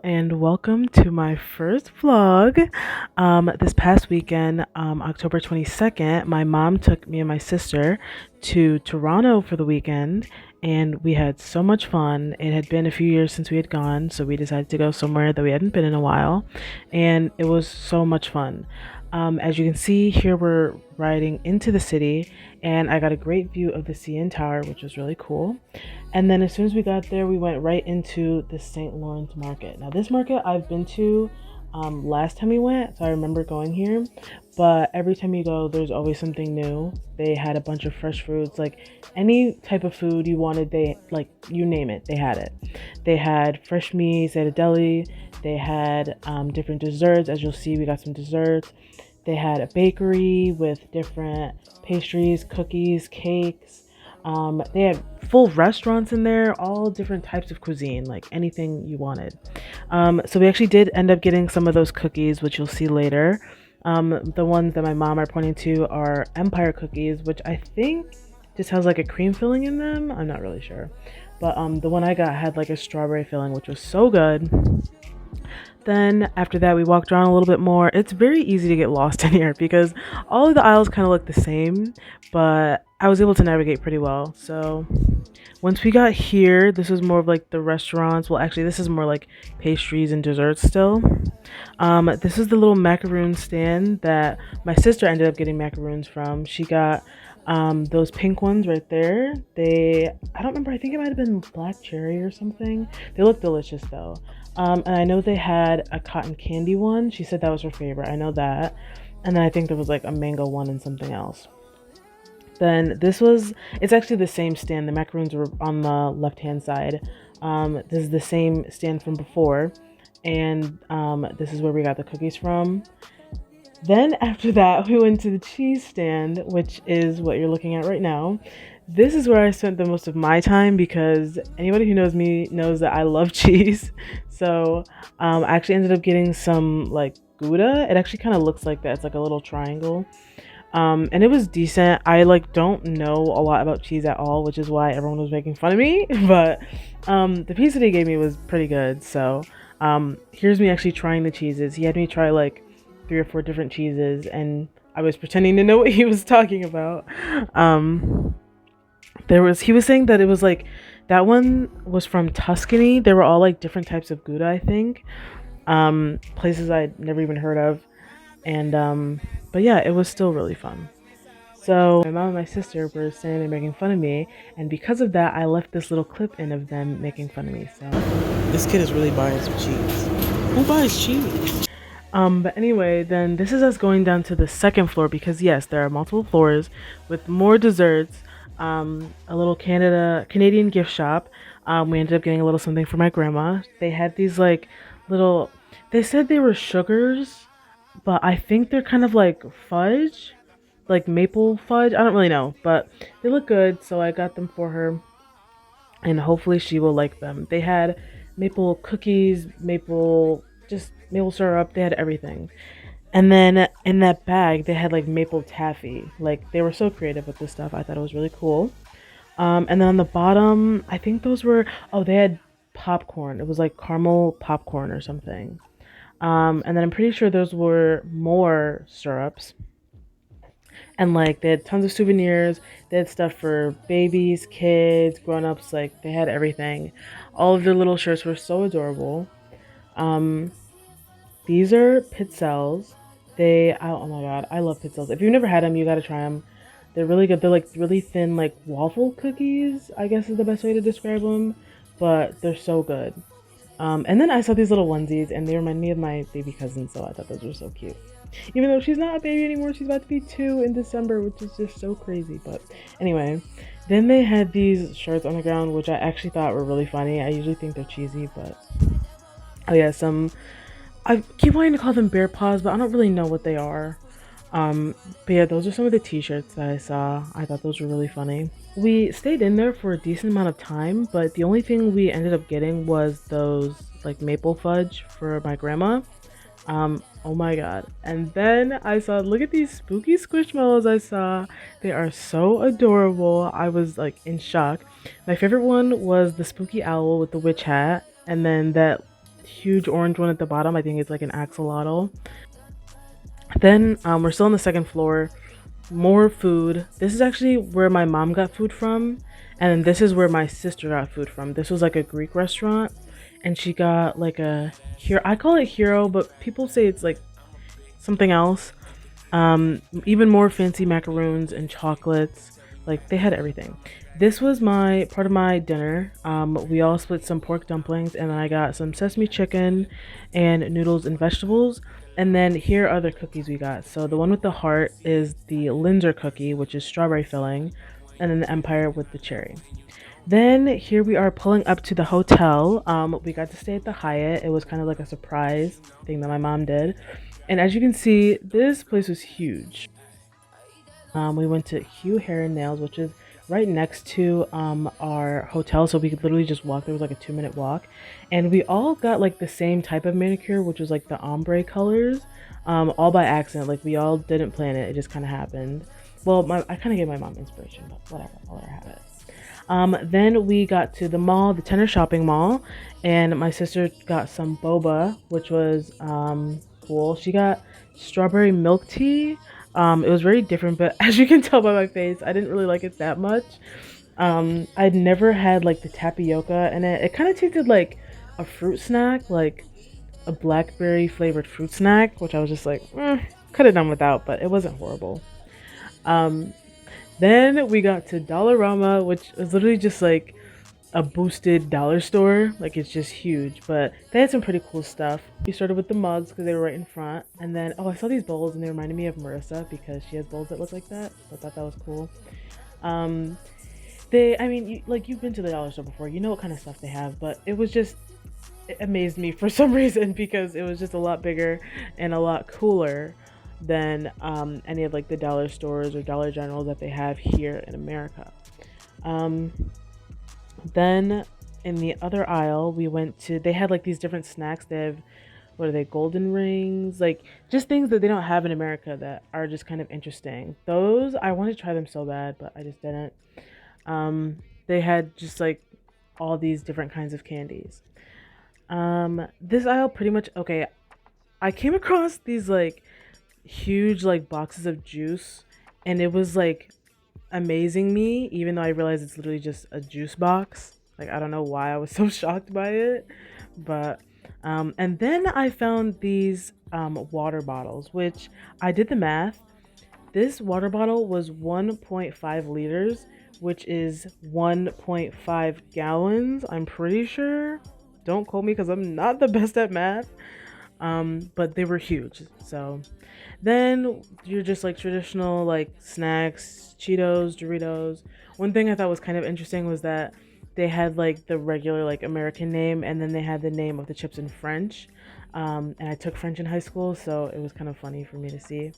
and welcome to my first vlog. This past weekend, October 22nd, my mom took me and my sister to Toronto for the weekend, and we had so much fun. It had been a few years since we had gone, so we decided to go somewhere that we hadn't been in a while, and it was so much fun. As you can see here, we're riding into the city, and I got a great view of the CN Tower, which was really cool. And then as soon as we got there, we went right into the St. Lawrence Market. Now, this market I've been to last time we went, so I remember going here. But every time you go, there's always something new. They had a bunch of fresh fruits, like any type of food you wanted. They like you name it, they had it. They had fresh meats, they had a deli, they had different desserts. As you'll see, we got some desserts. They had a bakery with different pastries, cookies, cakes. They had full restaurants in there, all different types of cuisine, like anything you wanted. So we actually did end up getting some of those cookies, which you'll see later. The ones that my mom are pointing to are Empire cookies, which I think just has like a cream filling in them. I'm not really sure. But the one I got had like a strawberry filling, which was so good. Then after that, we walked around a little bit more. It's very easy to get lost in here because all of the aisles kind of look the same, but I was able to navigate pretty well. So once we got here, this is more of like the restaurants. Well, actually, this is more like pastries and desserts still. This is the little macaroon stand that my sister ended up getting macaroons from. She got those pink ones right there. I don't remember, I think it might have been black cherry or something. They look delicious though. And I know they had a cotton candy one. She said that was her favorite. I know that. And then I think there was like a mango one and something else. Then it's actually the same stand. The macaroons were on the left hand side. This is the same stand from before. And this is where we got the cookies from. Then after that, we went to the cheese stand, which is what you're looking at right now. This is where I spent the most of my time because anybody who knows me knows that I love cheese. So I actually ended up getting some like Gouda. It actually kind of looks like that. It's like a little triangle. And it was decent. I like don't know a lot about cheese at all, which is why everyone was making fun of me. But the piece that he gave me was pretty good. So here's me actually trying the cheeses. He had me try like 3 or 4 different cheeses, and I was pretending to know what he was talking about. He was saying that it was like that one was from Tuscany. They were all like different types of Gouda, I think. Places I'd never even heard of. And but yeah, it was still really fun. So my mom and my sister were standing there making fun of me, and because of that, I left this little clip in of them making fun of me. So this kid is really buying some cheese. Who buys cheese? But anyway, then this is us going down to the second floor because yes, there are multiple floors with more desserts. A little Canadian gift shop. We ended up getting a little something for my grandma. They had these like little. They said they were sugars, but I think they're kind of like fudge, like maple fudge. I don't really know, but they look good, so I got them for her, and hopefully she will like them. They had maple cookies, just maple syrup. They had everything. And then in that bag, they had like maple taffy. Like they were so creative with this stuff. I thought it was really cool. And then on the bottom, I think they had popcorn. It was like caramel popcorn or something. And then I'm pretty sure those were more syrups. And like they had tons of souvenirs. They had stuff for babies, kids, grown-ups. Like they had everything. All of their little shirts were so adorable. Um, these are pizzelles. Oh my god, I love pizzelles. If you've never had them, you gotta try them. They're really good. They're like really thin, like waffle cookies, I guess is the best way to describe them. But they're so good. And then I saw these little onesies, and they remind me of my baby cousin, so I thought those were so cute. Even though she's not a baby anymore, she's about to be 2 in December, which is just so crazy. But anyway, then they had these shirts on the ground, which I actually thought were really funny. I usually think they're cheesy, but oh yeah, I keep wanting to call them bear paws, but I don't really know what they are. But yeah, those are some of the t-shirts that I saw. I thought those were really funny. We stayed in there for a decent amount of time, but the only thing we ended up getting was those like maple fudge for my grandma. Oh my god. And then look at these spooky squishmallows I saw. They are so adorable. I was like in shock. My favorite one was the spooky owl with the witch hat, and then that huge orange one at the bottom. I think it's like an axolotl. Then we're still on the second floor. More food. This is actually where my mom got food from, and then this is where my sister got food from. This was like a Greek restaurant, and she got like a here. I call it hero, but people say it's like something else. Even more fancy macaroons and chocolates. Like they had everything. This was my part of my dinner. We all split some pork dumplings, and then I got some sesame chicken and noodles and vegetables. And then here are the cookies we got. So the one with the heart is the Linzer cookie, which is strawberry filling, and then the Empire with the cherry. Then here we are pulling up to the hotel. We got to stay at the Hyatt. It was kind of like a surprise thing that my mom did. And as you can see, this place was huge. We went to Hugh Hair and Nails, which is right next to our hotel, so we could literally just walk. There was like a 2-minute walk, and we all got like the same type of manicure, which was like the ombre colors, all by accident. Like we all didn't plan it; it just kind of happened. Well, I kind of gave my mom inspiration, but whatever. I'll let her have it. Then we got to the mall, the Tenor Shopping Mall, and my sister got some boba, which was cool. She got strawberry milk tea. It was very different, but as you can tell by my face, I didn't really like it that much. I'd never had like the tapioca in it. It kind of tasted like a fruit snack, like a blackberry flavored fruit snack, which I was just like, could have done without, but it wasn't horrible. Um, then we got to Dollarama, which is literally just like a boosted dollar store. Like it's just huge, but they had some pretty cool stuff. We started with the mugs because they were right in front, and then I saw these bowls and they reminded me of Marissa because she has bowls that look like that. So I thought that was cool. Um, I mean, you've been to the dollar store before, you know what kind of stuff they have, but it amazed me for some reason because it was just a lot bigger and a lot cooler than any of like the dollar stores or Dollar Generals that they have here in America. Um, then in the other aisle, they had like these different snacks. They have, what are they, golden rings? Like just things that they don't have in America that are just kind of interesting. Those, I wanted to try them so bad, but I just didn't. They had just like all these different kinds of candies. This aisle pretty much, okay, I came across these like huge like boxes of juice, and it was like amazing me, even though I realized it's literally just a juice box. Like I don't know why I was so shocked by it, but and then I found these water bottles, which I did the math. This water bottle was 1.5 liters, which is 1.5 gallons. I'm pretty sure. Don't quote me because I'm not the best at math. But they were huge. So then you're just like traditional like snacks, Cheetos, Doritos. One thing I thought was kind of interesting was that they had like the regular like American name, and then they had the name of the chips in French. And I took French in high school, so it was kind of funny for me to see.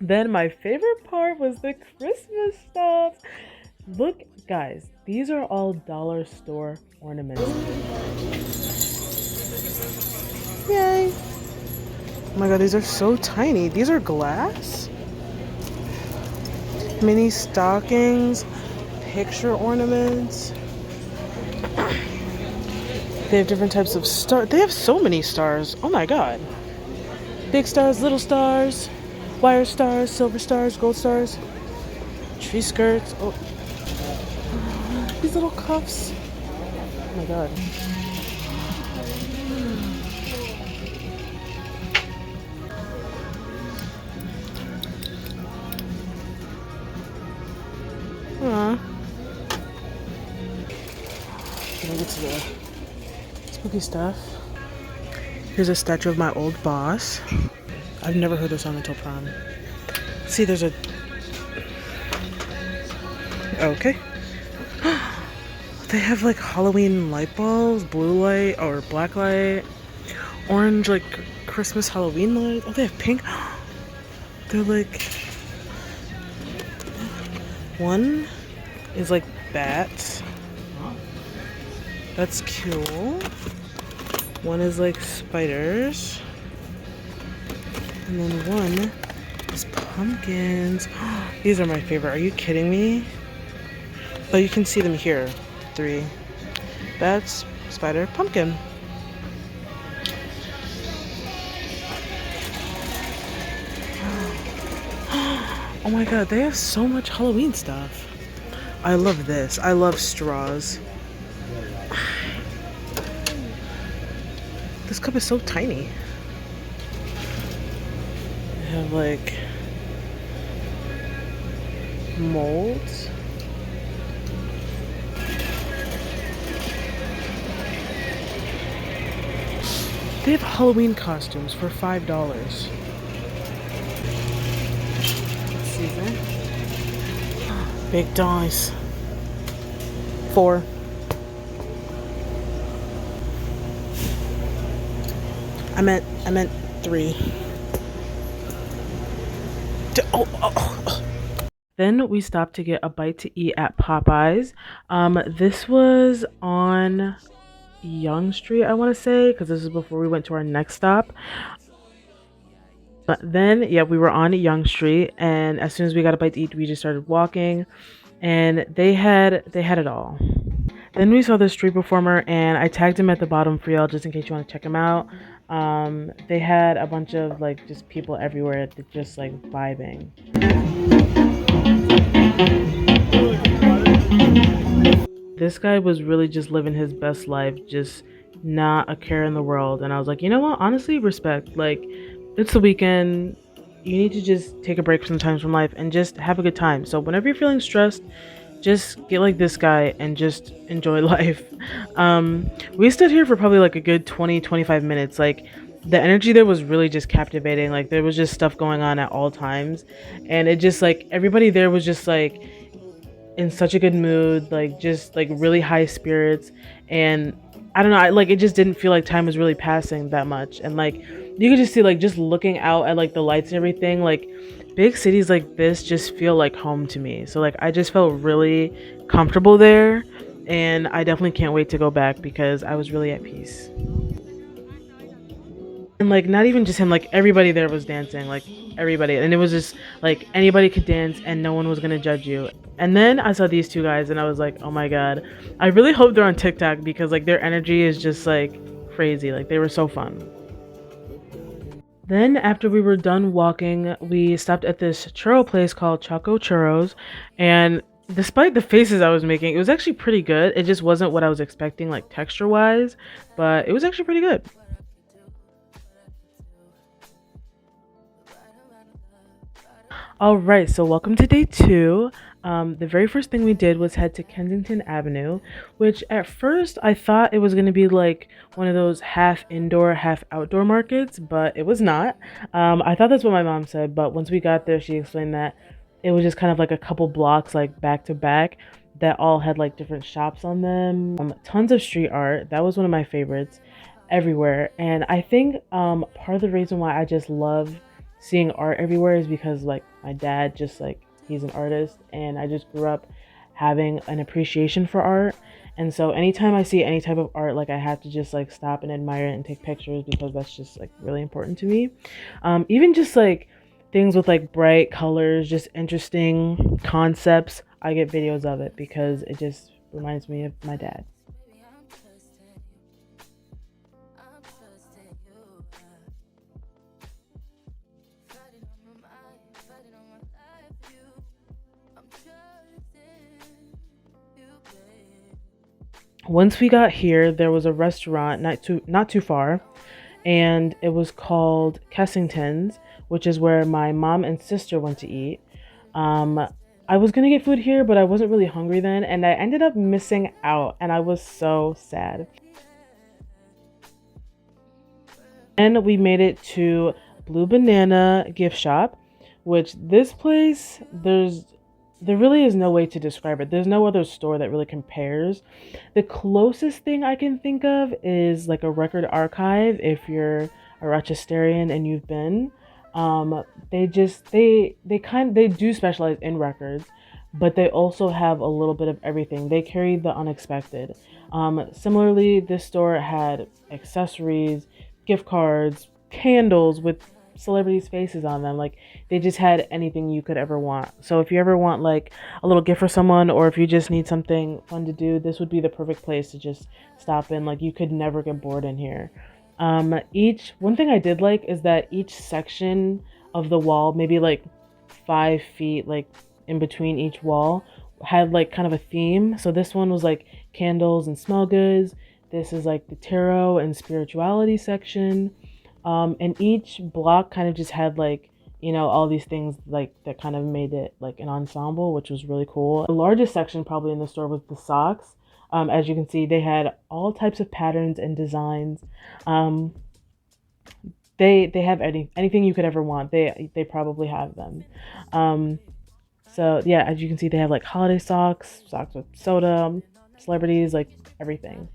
Then my favorite part was the Christmas stuff. Look, guys, these are all dollar store ornaments. Yay! Oh my god, these are so tiny. These are glass. Mini stockings, picture ornaments. They have different types of stars. They have so many stars. Oh my god. Big stars, little stars, wire stars, silver stars, gold stars, tree skirts. Oh, these little cuffs. Oh my god. Aww. Gonna get to the spooky stuff. Here's a statue of my old boss. I've never heard this song until prom. See, there's a... Okay. They have like Halloween light bulbs, blue light or black light, orange like Christmas Halloween light. Oh, they have pink. They're like... One is like bats. That's cool. One is like spiders. And then one is pumpkins. These are my favorite. Are you kidding me? Oh, you can see them here. 3. Bats, spider, pumpkin. Oh my god, they have so much Halloween stuff. I love this. I love straws. This cup is so tiny. They have like molds. They have Halloween costumes for $5. Caesar. Big dice. 4. I meant 3. Oh. Then we stopped to get a bite to eat at Popeyes. This was on Young Street, I want to say, because this is before we went to our next stop. But then, yeah, we were on Young Street, and as soon as we got a bite to eat, we just started walking, and they had it all. Then we saw this street performer, and I tagged him at the bottom for y'all just in case you want to check him out. They had a bunch of like just people everywhere that just like vibing. This guy was really just living his best life, just not a care in the world. And I was like, you know what? Honestly, respect. Like, it's the weekend. You need to just take a break sometimes from life and just have a good time. So whenever you're feeling stressed, just get like this guy and just enjoy life. We stood here for probably like a good 20-25 minutes. Like, the energy there was really just captivating. Like, there was just stuff going on at all times, and it just like everybody there was just like in such a good mood, like just like really high spirits. And I don't know, like it just didn't feel like time was really passing that much. And like you could just see, like just looking out at like the lights and everything, like big cities like this just feel like home to me. So like I just felt really comfortable there, and I definitely can't wait to go back because I was really at peace. And like not even just him, like everybody there was dancing, like everybody, and it was just like anybody could dance and no one was gonna judge you. And then I saw these two guys and I was like, oh my god, I really hope they're on TikTok because like their energy is just like crazy. Like they were so fun. Then after we were done walking, we stopped at this churro place called Choco Churros, and despite the faces I was making, it was actually pretty good. It just wasn't what I was expecting, like texture wise, but it was actually pretty good. All right, so welcome to day 2. The very first thing we did was head to Kensington Avenue, which at first I thought it was going to be like one of those half indoor, half outdoor markets, but it was not. I thought that's what my mom said, but once we got there, she explained that it was just kind of like a couple blocks, like back to back, that all had like different shops on them. Tons of street art. That was one of my favorites everywhere. And I think part of the reason why I just love seeing art everywhere is because like my dad just like he's an artist, and I just grew up having an appreciation for art. And so anytime I see any type of art, like I have to just like stop and admire it and take pictures because that's just like really important to me. Even just like things with like bright colors, just interesting concepts, I get videos of it because it just reminds me of my dad. Once we got here, there was a restaurant not too far, and it was called Kessington's, which is where my mom and sister went to eat. Um, I was gonna get food here, but I wasn't really hungry then, and I ended up missing out, and I was so sad. And we made it to Blue Banana Gift Shop, which this place, there really is no way to describe it. There's no other store that really compares. The closest thing I can think of is like a record archive if you're a Rochesterian and you've been. They do specialize in records, but they also have a little bit of everything. They carry the unexpected. Similarly, this store had accessories, gift cards, candles with celebrities' faces on them. Like they just had anything you could ever want. So if you ever want like a little gift for someone, or if you just need something fun to do, this would be the perfect place to just stop in. Like you could never get bored in here. Each one thing I did like is that each section of the wall, maybe like 5 feet like in between each wall had like kind of a theme. So this one was like candles and smell goods. This is like the tarot and spirituality section. And each block kind of just had like, all these things like that kind of made it like an ensemble, which was really cool. The largest section probably in the store was the socks. As you can see, they had all types of patterns and designs. Um, they have anything you could ever want. They probably have them. Um, so yeah, as you can see, they have like holiday socks, socks with soda, celebrities, like everything.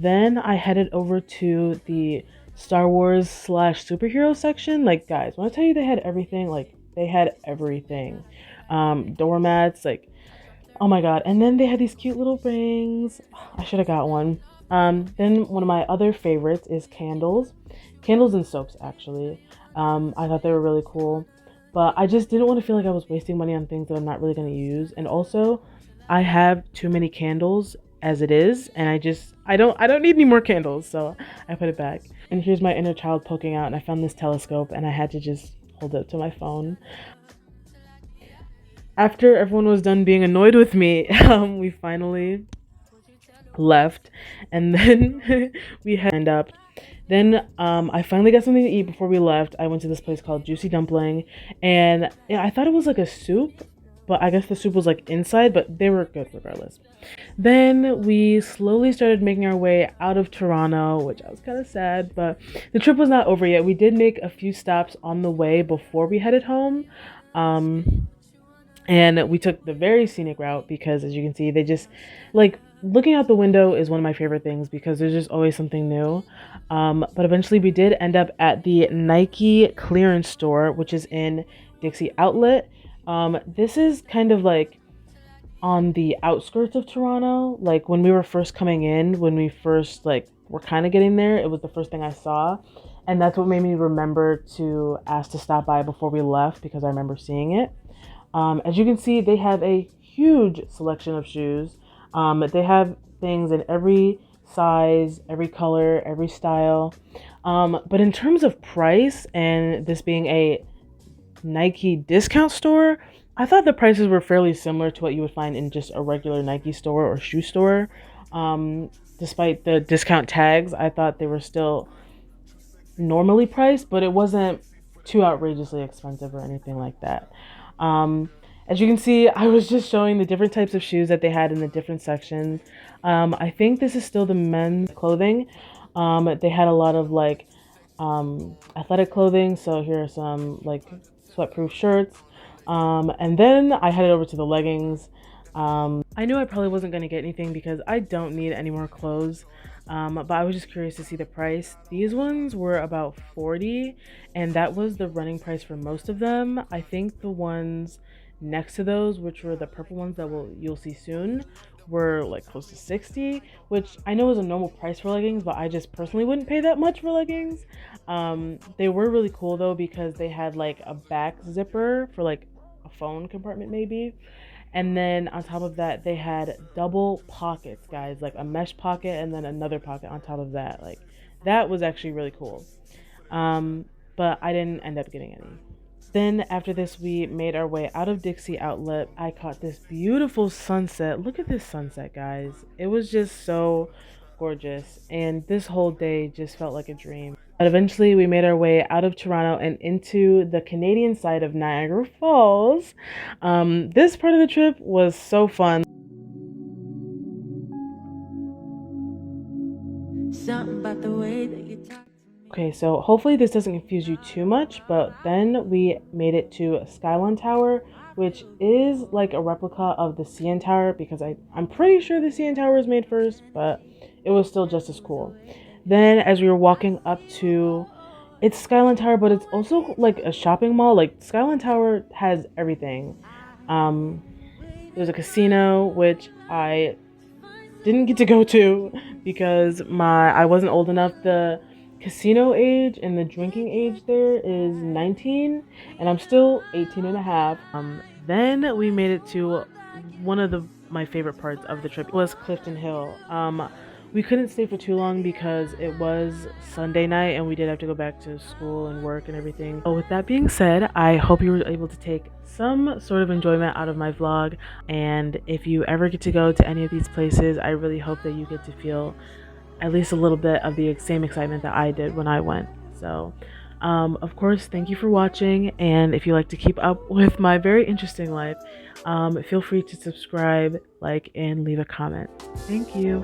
Then I headed over to the Star Wars slash superhero section. Like, guys, when I tell you they had everything, like, they had everything. Doormats, like, oh my god. And then they had these cute little rings. I should have got one. Then one of my other favorites is candles. Candles and soaps, actually. I thought they were really cool. But I just didn't want to feel like I was wasting money on things that I'm not really going to use. And also, I have too many candles as it is, and I don't need any more candles, so I put it back. And here's my inner child poking out, and I found this telescope, and I had to just hold it up to my phone. After everyone was done being annoyed with me, we finally left, and then we had up. Then I finally got something to eat before we left. I went to this place called Juicy Dumpling, and yeah, I thought it was like a soup, but I guess the soup was like inside, but they were good regardless. Then we slowly started making our way out of Toronto, which I was kind of sad, but the trip was not over yet. We did make a few stops on the way before we headed home. Um, and we took the very scenic route because, as you can see, they just like looking out the window is one of my favorite things because there's just always something new. But eventually we did end up at the Nike clearance store, which is in Dixie Outlet. This is kind of like on the outskirts of Toronto. Like when we were first coming in, when we first like were kind of getting there, it was the first thing I saw. And that's what made me remember to ask to stop by before we left because I remember seeing it. As you can see, they have a huge selection of shoes. They have things in every size, every color, every style. But in terms of price, and this being a Nike discount store, I thought the prices were fairly similar to what you would find in just a regular Nike store or shoe store. Despite the discount tags, I thought they were still normally priced, but it wasn't too outrageously expensive or anything like that. Um, as you can see, I was just showing the different types of shoes that they had in the different sections. I think this is still the men's clothing. They had a lot of like athletic clothing. So here are some like sweatproof shirts. And then I headed over to the leggings. I knew I probably wasn't going to get anything because I don't need any more clothes. But I was just curious to see the price. These ones were about 40, and that was the running price for most of them. I think the ones next to those, which were the purple ones that you'll see soon, were like close to 60, which I know is a normal price for leggings, but I just personally wouldn't pay that much for leggings. They were really cool though because they had like a back zipper for like a phone compartment maybe. And then on top of that, they had double pockets, guys, like a mesh pocket and then another pocket on top of that. Like that was actually really cool. But I didn't end up getting any. Then after this, we made our way out of Dixie Outlet. I caught this beautiful sunset. Look at this sunset, guys. It was just so gorgeous. And this whole day just felt like a dream. But eventually we made our way out of Toronto and into the Canadian side of Niagara Falls. This part of the trip was so fun. Something about the way that you talk. Okay, so hopefully this doesn't confuse you too much, but then we made it to Skyline Tower, which is like a replica of the CN Tower because I'm pretty sure the CN Tower was made first, but it was still just as cool. Then as we were walking up to, it's Skyline Tower, but it's also like a shopping mall. Like Skyline Tower has everything. There's a casino, which I didn't get to go to because I wasn't old enough. The casino age and the drinking age there is 19 and I'm still 18 and a half. Then we made it to one of the my favorite parts of the trip was Clifton Hill. We couldn't stay for too long because it was Sunday night and we did have to go back to school and work and everything. So with that being said, I hope you were able to take some sort of enjoyment out of my vlog. And if you ever get to go to any of these places, I really hope that you get to feel at least a little bit of the same excitement that I did when I went. So of course, thank you for watching, and if you like to keep up with my very interesting life, feel free to subscribe, like, and leave a comment. Thank you.